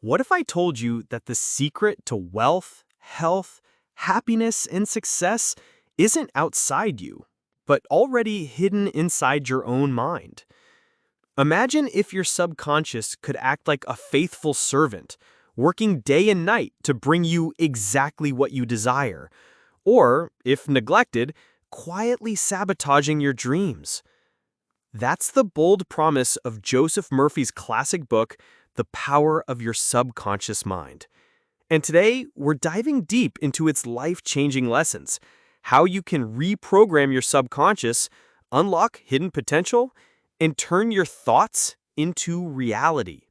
What if I told you that the secret to wealth, health, happiness, and success isn't outside you, but already hidden inside your own mind? Imagine if your subconscious could act like a faithful servant, working day and night to bring you exactly what you desire, or, if neglected, quietly sabotaging your dreams. That's the bold promise of Joseph Murphy's classic book, The Power of Your Subconscious Mind. And today, we're diving deep into its life-changing lessons, how you can reprogram your subconscious, unlock hidden potential, and turn your thoughts into reality.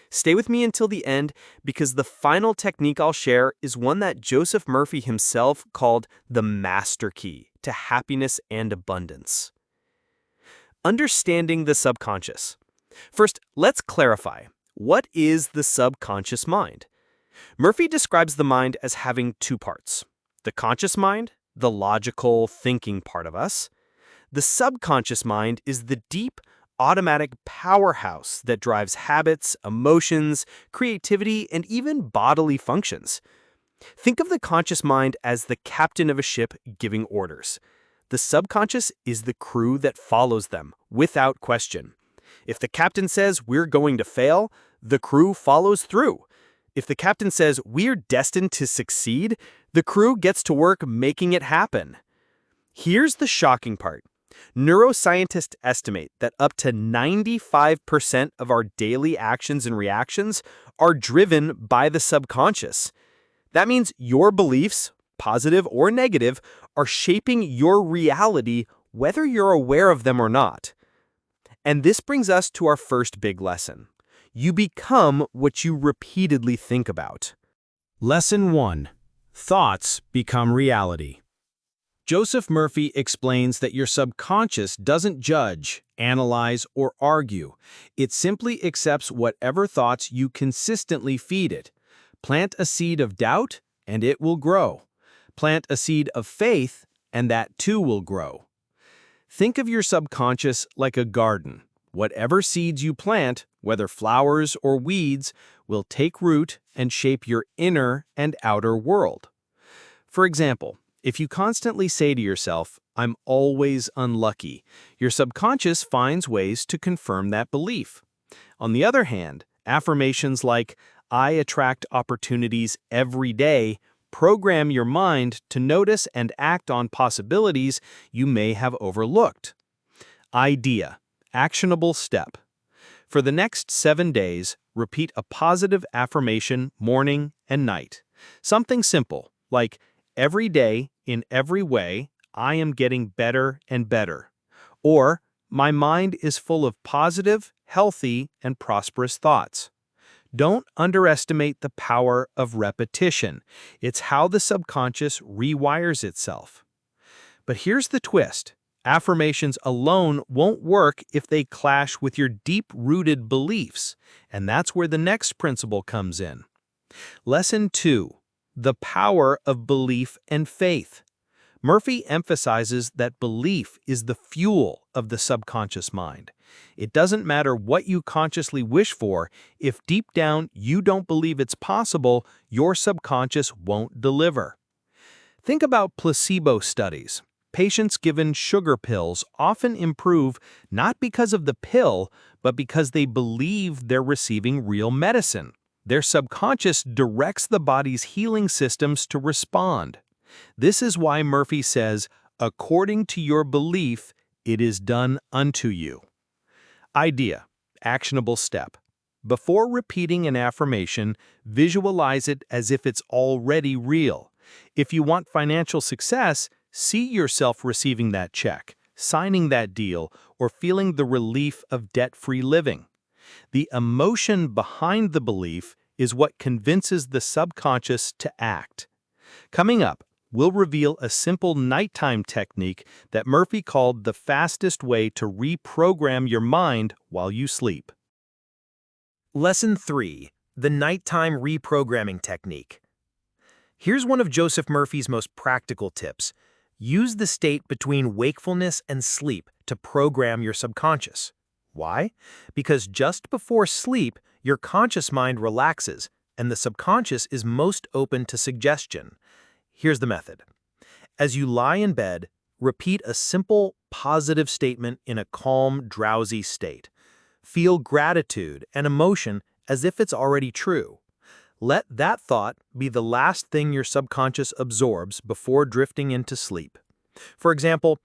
Stay with me until the end because the final technique I'll share is one that Joseph Murphy himself called the master key to happiness and abundance. Understanding the subconscious. First, let's clarify. What is the subconscious mind? Murphy describes the mind as having two parts. The conscious mind, the logical, thinking part of us. The subconscious mind is the deep, automatic powerhouse that drives habits, emotions, creativity, and even bodily functions. Think of the conscious mind as the captain of a ship giving orders. The subconscious is the crew that follows them, without question. If the captain says we're going to fail, the crew follows through. If the captain says we're destined to succeed, the crew gets to work making it happen. Here's the shocking part. Neuroscientists estimate that up to 95% of our daily actions and reactions are driven by the subconscious. That means your beliefs, positive or negative, are shaping your reality whether you're aware of them or not. And this brings us to our first big lesson. You become what you repeatedly think about. Lesson 1. Thoughts become reality. Joseph Murphy explains that your subconscious doesn't judge, analyze, or argue. It simply accepts whatever thoughts you consistently feed it. Plant a seed of doubt, and it will grow. Plant a seed of faith, and that too will grow. Think of your subconscious like a garden. Whatever seeds you plant, whether flowers or weeds, will take root and shape your inner and outer world. For example, if you constantly say to yourself, "I'm always unlucky," your subconscious finds ways to confirm that belief. On the other hand, affirmations like, "I attract opportunities every day," program your mind to notice and act on possibilities you may have overlooked. Idea. Actionable step. For the next 7 days, repeat a positive affirmation morning and night. Something simple, like, "Every day, in every way, I am getting better and better." Or, "My mind is full of positive, healthy, and prosperous thoughts." Don't underestimate the power of repetition. It's how the subconscious rewires itself. But here's the twist. Affirmations alone won't work if they clash with your deep-rooted beliefs, and that's where the next principle comes in. Lesson 2. The power of belief and faith. Murphy emphasizes that belief is the fuel of the subconscious mind. It doesn't matter what you consciously wish for, if deep down you don't believe it's possible, your subconscious won't deliver. Think about placebo studies. Patients given sugar pills often improve not because of the pill, but because they believe they're receiving real medicine. Their subconscious directs the body's healing systems to respond. This is why Murphy says, "According to your belief, it is done unto you." Idea. Actionable step. Before repeating an affirmation, visualize it as if it's already real. If you want financial success, see yourself receiving that check, signing that deal, or feeling the relief of debt-free living. The emotion behind the belief is what convinces the subconscious to act. Coming up, we'll reveal a simple nighttime technique that Murphy called the fastest way to reprogram your mind while you sleep. Lesson 3. The Nighttime Reprogramming Technique. Here's one of Joseph Murphy's most practical tips. Use the state between wakefulness and sleep to program your subconscious. Why? Because just before sleep, Your conscious mind relaxes, and the subconscious is most open to suggestion. Here's the method. As you lie in bed, repeat a simple, positive statement in a calm, drowsy state. Feel gratitude and emotion as if it's already true. Let that thought be the last thing your subconscious absorbs before drifting into sleep. For example,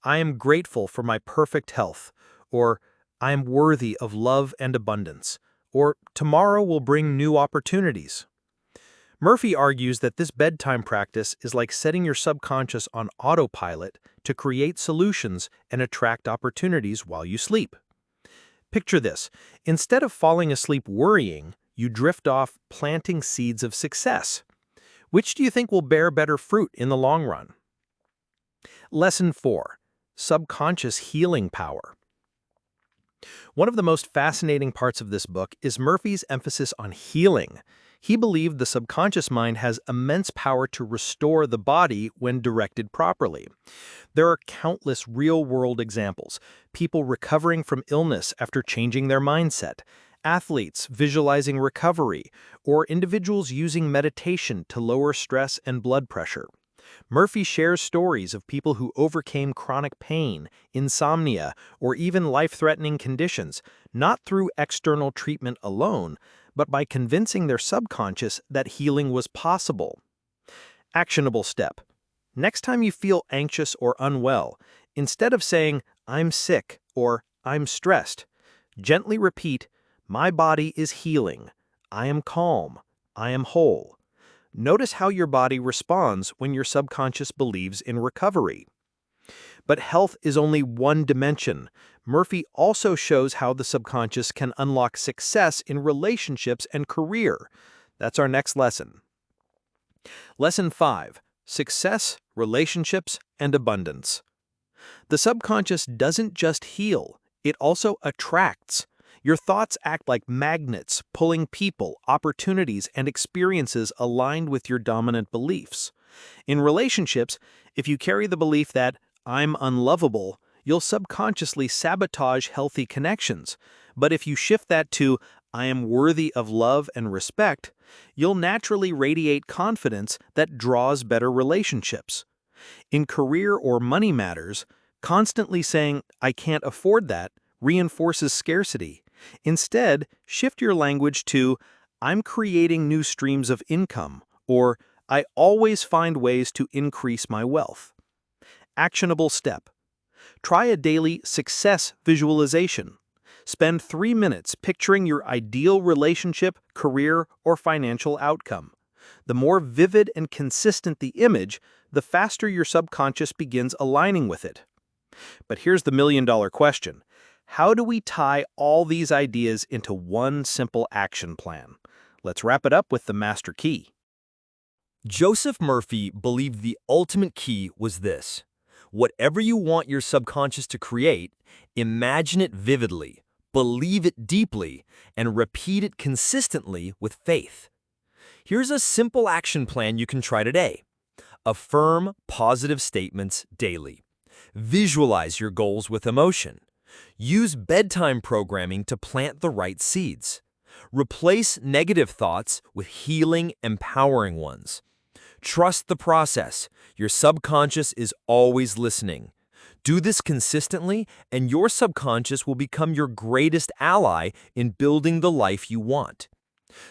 I am grateful for my perfect health, or I am worthy of love and abundance, or tomorrow will bring new opportunities. Murphy argues that this bedtime practice is like setting your subconscious on autopilot to create solutions and attract opportunities while you sleep. Picture this. Instead of falling asleep worrying, you drift off planting seeds of success. Which do you think will bear better fruit in the long run? Lesson 4. Subconscious healing power. One of the most fascinating parts of this book is Murphy's emphasis on healing. He believed the subconscious mind has immense power to restore the body when directed properly. There are countless real-world examples: people recovering from illness after changing their mindset, athletes visualizing recovery, or individuals using meditation to lower stress and blood pressure. Murphy shares stories of people who overcame chronic pain, insomnia, or even life-threatening conditions, not through external treatment alone, but by convincing their subconscious that healing was possible. Actionable step. Next time you feel anxious or unwell, instead of saying, "I'm sick" or "I'm stressed," gently repeat, "My body is healing. I am calm. I am whole." Notice how your body responds when your subconscious believes in recovery. But health is only one dimension. Murphy also shows how the subconscious can unlock success in relationships and career. That's our next lesson. Lesson 5. Success, relationships, and abundance. The subconscious doesn't just heal, it also attracts. Your thoughts act like magnets, pulling people, opportunities, and experiences aligned with your dominant beliefs. In relationships, if you carry the belief that "I'm unlovable," you'll subconsciously sabotage healthy connections. But if you shift that to "I am worthy of love and respect," you'll naturally radiate confidence that draws better relationships. In career or money matters, constantly saying "I can't afford that" reinforces scarcity. Instead, shift your language to "I'm creating new streams of income," or "I always find ways to increase my wealth." Actionable step. Try a daily success visualization. Spend 3 minutes picturing your ideal relationship, career, or financial outcome. The more vivid and consistent the image, the faster your subconscious begins aligning with it. But here's the million-dollar question. How do we tie all these ideas into one simple action plan? Let's wrap it up with the master key. Joseph Murphy believed the ultimate key was this: whatever you want your subconscious to create, imagine it vividly, believe it deeply, and repeat it consistently with faith. Here's a simple action plan you can try today. Affirm positive statements daily. Visualize your goals with emotion. Use bedtime programming to plant the right seeds. Replace negative thoughts with healing, empowering ones. Trust the process. Your subconscious is always listening. Do this consistently, and your subconscious will become your greatest ally in building the life you want.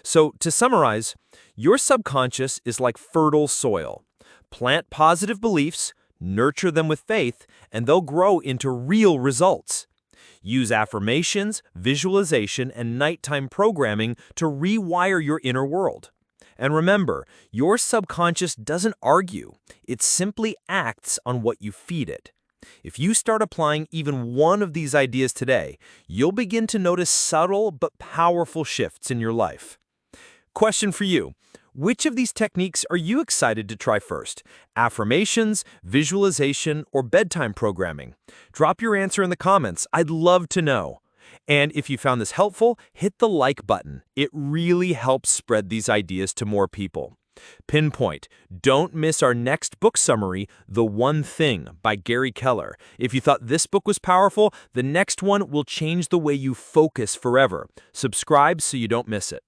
So, to summarize, your subconscious is like fertile soil. Plant positive beliefs, nurture them with faith, and they'll grow into real results. Use affirmations, visualization, and nighttime programming to rewire your inner world. And remember, your subconscious doesn't argue. It simply acts on what you feed it. If you start applying even one of these ideas today, you'll begin to notice subtle but powerful shifts in your life. Question for you. Which of these techniques are you excited to try first? Affirmations, visualization, or bedtime programming? Drop your answer in the comments. I'd love to know. And if you found this helpful, hit the like button. It really helps spread these ideas to more people. Pinpoint. Don't miss our next book summary, The One Thing by Gary Keller. If you thought this book was powerful, the next one will change the way you focus forever. Subscribe so you don't miss it.